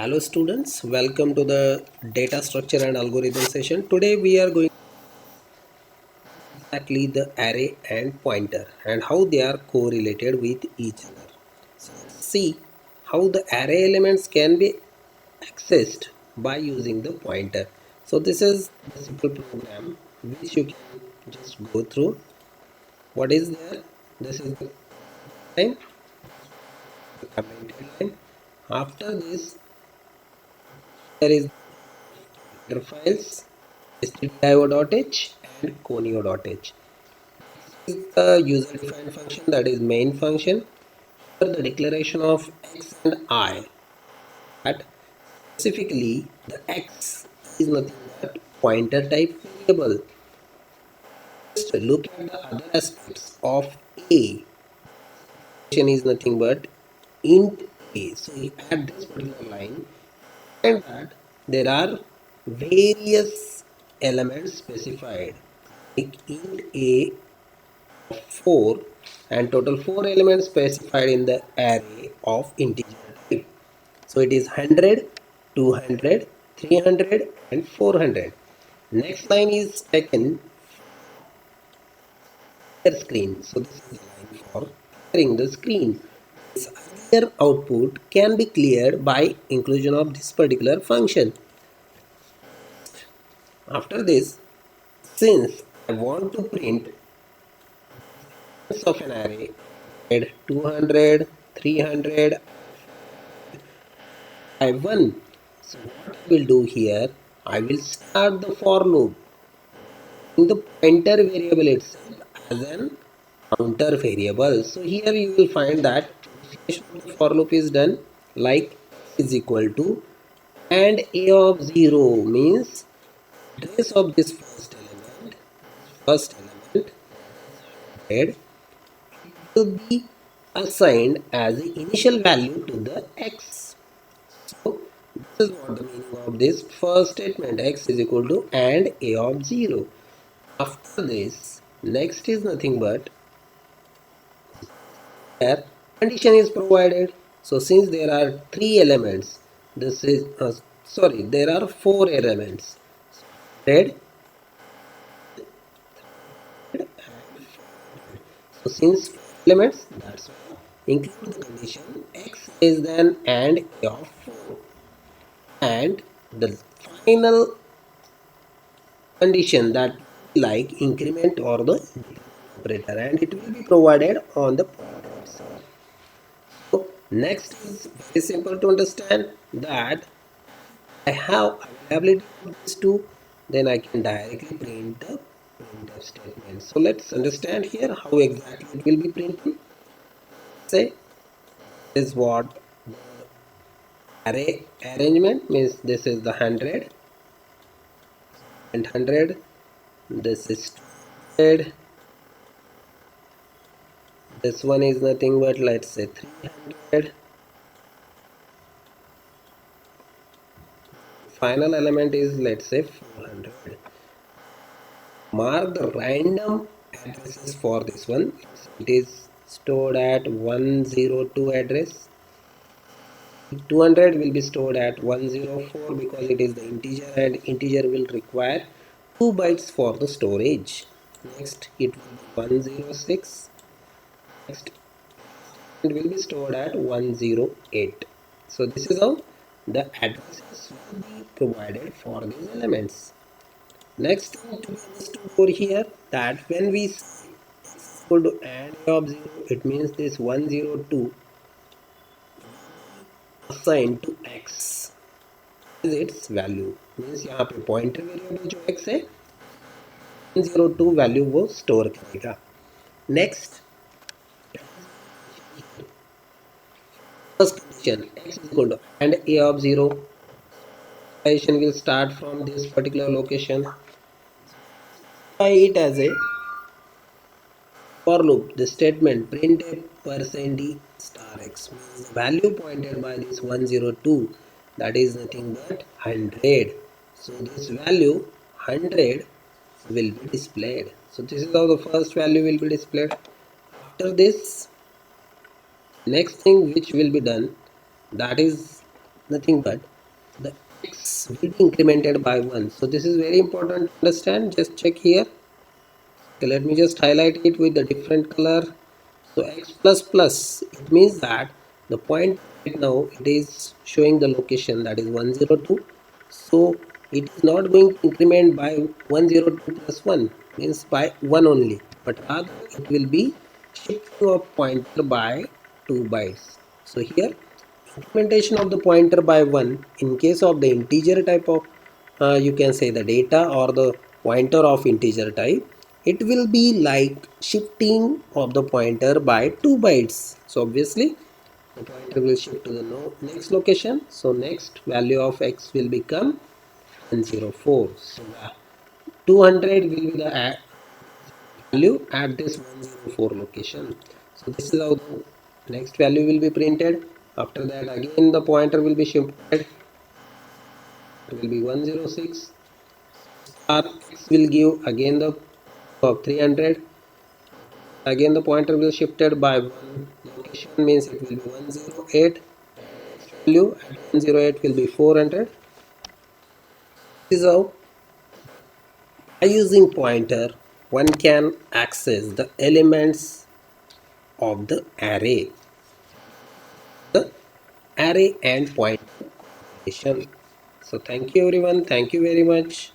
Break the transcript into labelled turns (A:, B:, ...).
A: Hello students, welcome to the data structure and algorithm session. Today we are going exactly the array and pointer and how they are correlated with each other. So let's see how the array elements can be accessed by using the pointer. So this is the simple program which you can just go through. What is there? This is the line, the commented line. After this, there is header files stdio.h and conio.h. This is the user defined function, that is main function. For the declaration of x and I, but specifically the x is nothing but pointer type variable. Just look at the other aspects of a. Is nothing but int a. So at this particular line, and that there are various elements specified, like int a 4 and total 4 elements specified in the array of integer type. So it is 100, 200, 300 and 400. Next line is taken clear screen. So this is the line for clearing the screen. This earlier output can be cleared by inclusion of this particular function. After this, since I want to print of an array at 200, 300, I1. So what I will do here, I will start the for loop in the pointer variable itself as an counter variable. So here you will find that the for loop is done like is equal to and a of 0 means address of this first element head will be assigned as the initial value to the x. So this is what the meaning of this first statement, x is equal to and a of 0. After this, next is nothing but here condition is provided. So since there are three elements, this is there are four elements. Red. So since elements, that's why include the condition x is than and a of 4, and the final condition that like increment or the operator, and it will be provided on the pointer itself. So next is very simple to understand that I have availability of these two, then I can directly print the printf statement. So let's understand here how exactly it will be printed. Say this is what array arrangement means. This is the 100 and 100, this is 200, this one is nothing but let's say 300, final element is let's say 400. Mark the random addresses for this one. It is stored at 102 address. 200 will be stored at 104 because it is the integer, and integer will require 2 bytes for the storage. Next it will be 106. Next it will be stored at 108. So this is how the addresses will be provided for these elements. Next thing to be understood over here, that when we equal to and a of 0, it means this 102 assigned to x is its value, means यहाँ पे pointer variable जो x है 102 value वो store करेगा. Next first condition x is equal to and a of 0, operation will start from this particular location. By it as a for loop, the statement printed %d star x means the value pointed by this 102, that is nothing but 100. So this value 100 will be displayed. So this is how the first value will be displayed. After this, next thing which will be done, that is nothing but the x will be incremented by 1. So this is very important to understand. Just check here. Okay, let me just highlight it with the different color. So x plus plus, it means that the point right now it is showing the location, that is 102. So it is not going to increment by 102 plus 1, means by 1 only, but rather it will be shifting of pointer by 2 bytes. So here incrementation of the pointer by 1 in case of the integer type of you can say the data or the pointer of integer type, it will be like shifting of the pointer by 2 bytes. So obviously the pointer will shift to the next location. So next value of x will become 104. So 200 will be the value at this 104 location. So this is how the next value will be printed. After that again the pointer will be shifted, it will be 106. Star x will give again the of 300. Again the pointer will shifted by one location, means it will be 108. Value at 108 will be 400. This is how by using pointer one can access the elements of the array, the array and pointer combination. So thank you everyone, thank you very much.